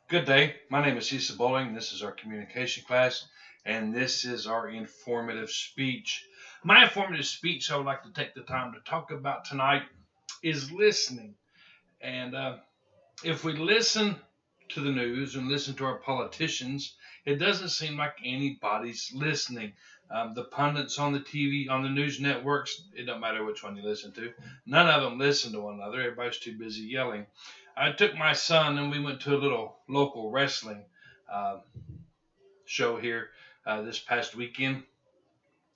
Good day. My name is Cecil Bowling. This is our communication class, and this is our informative speech. My informative speech I would like to take the time to talk about tonight is listening. And if we listen to the news and listen to our politicians, it doesn't seem like anybody's listening. The pundits on the TV, on the news networks, it don't matter which one you listen to, none of them listen to one another. Everybody's too busy yelling. I took my son and we went to a little local wrestling uh, show here this past weekend.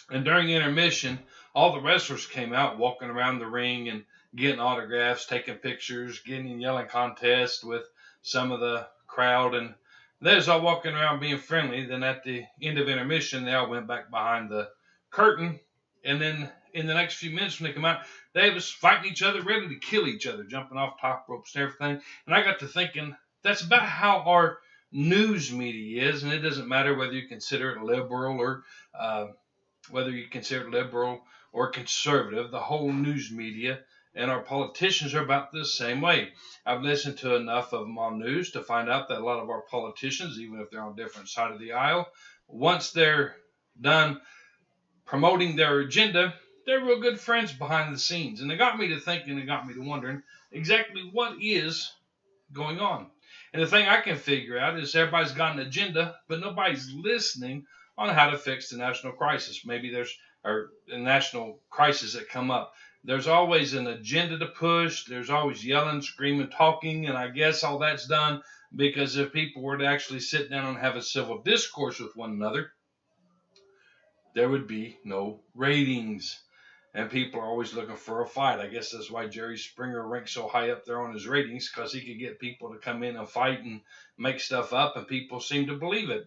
And during intermission, all the wrestlers came out walking around the ring and getting autographs, taking pictures, getting in yelling contests with some of the crowd. And they was all walking around being friendly. Then at the end of intermission, they all went back behind the curtain. And then in the next few minutes when they come out, they was fighting each other, ready to kill each other, jumping off top ropes and everything. And I got to thinking, that's about how our news media is. And it doesn't matter whether you consider it liberal or whether you consider it liberal or conservative, the whole news media and our politicians are about the same way. I've listened to enough of them on news to find out that a lot of our politicians, even if they're on different side of the aisle, once they're done promoting their agenda, they're real good friends behind the scenes. And it got me to thinking, it got me to wondering exactly what is going on. And the thing I can figure out is everybody's got an agenda, but nobody's listening on how to fix the national crisis. Maybe there's a national crisis that come up. There's always an agenda to push. There's always yelling, screaming, talking, and I guess all that's done because if people were to actually sit down and have a civil discourse with one another, there would be no ratings. And people are always looking for a fight. I guess that's why Jerry Springer ranks so high up there on his ratings, because he could get people to come in and fight and make stuff up, and people seem to believe it.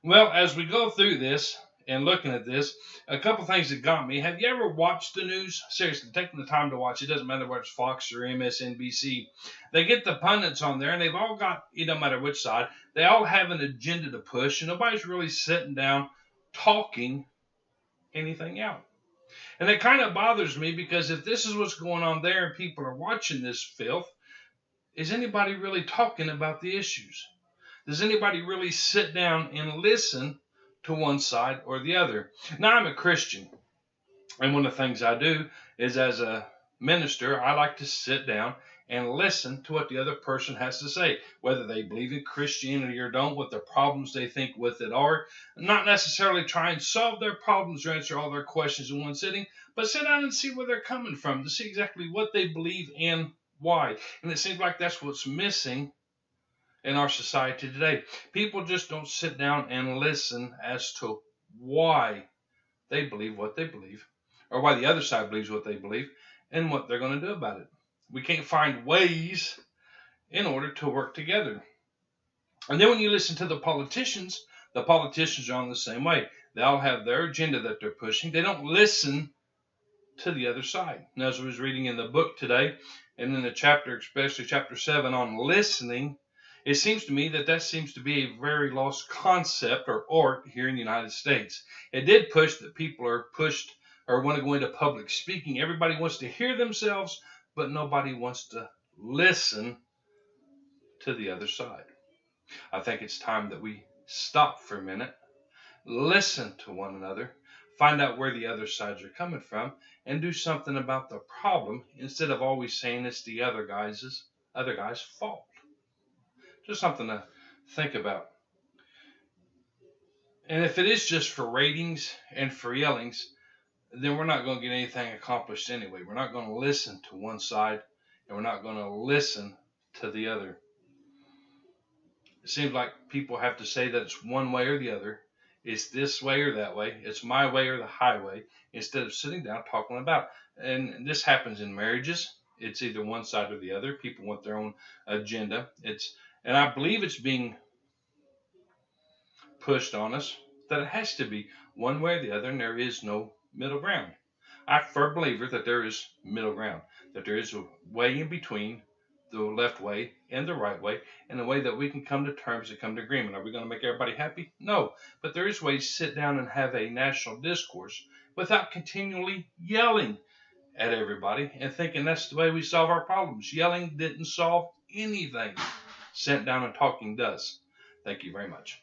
Well, as we go through this and looking at this, a couple things that got me. Have you ever watched the news? Seriously, taking the time to watch. It doesn't matter whether it's Fox or MSNBC. They get the pundits on there, and they've all got, it don't matter which side, they all have an agenda to push, and nobody's really sitting down talking anything out. And it kind of bothers me because if this is what's going on there and people are watching this filth, is anybody really talking about the issues? Does anybody really sit down and listen to one side or the other? Now, I'm a Christian, and one of the things I do is as a minister, I like to sit down and listen to what the other person has to say, whether they believe in Christianity or don't, what the problems they think with it are. Not necessarily try and solve their problems or answer all their questions in one sitting, but sit down and see where they're coming from to see exactly what they believe and why. And it seems like that's what's missing in our society today. People just don't sit down and listen as to why they believe what they believe, or why the other side believes what they believe, and what they're going to do about it. We can't find ways in order to work together. And then when you listen to the politicians are on the same way. They all have their agenda that they're pushing. They don't listen to the other side. And as I was reading in the book today, and in the chapter, especially chapter 7 on listening, it seems to me that seems to be a very lost concept or art here in the United States. It did push that people are pushed or want to go into public speaking. Everybody wants to hear themselves, but nobody wants to listen to the other side. I think it's time that we stop for a minute, listen to one another, find out where the other sides are coming from, and do something about the problem instead of always saying it's the other guy's fault. Just something to think about. And if it is just for ratings and for yellings, then we're not going to get anything accomplished anyway. We're not going to listen to one side, and we're not going to listen to the other. It seems like people have to say that it's one way or the other. It's this way or that way. It's my way or the highway, instead of sitting down talking about it. And this happens in marriages. It's either one side or the other. People want their own agenda. And I believe it's being pushed on us that it has to be one way or the other, and there is no middle ground. I'm a firm believer that there is middle ground, that there is a way in between the left way and the right way, and a way that we can come to terms and come to agreement. Are we going to make everybody happy? No. But there is ways to sit down and have a national discourse without continually yelling at everybody and thinking that's the way we solve our problems. Yelling didn't solve anything. sent down and talking does. Thank you very much.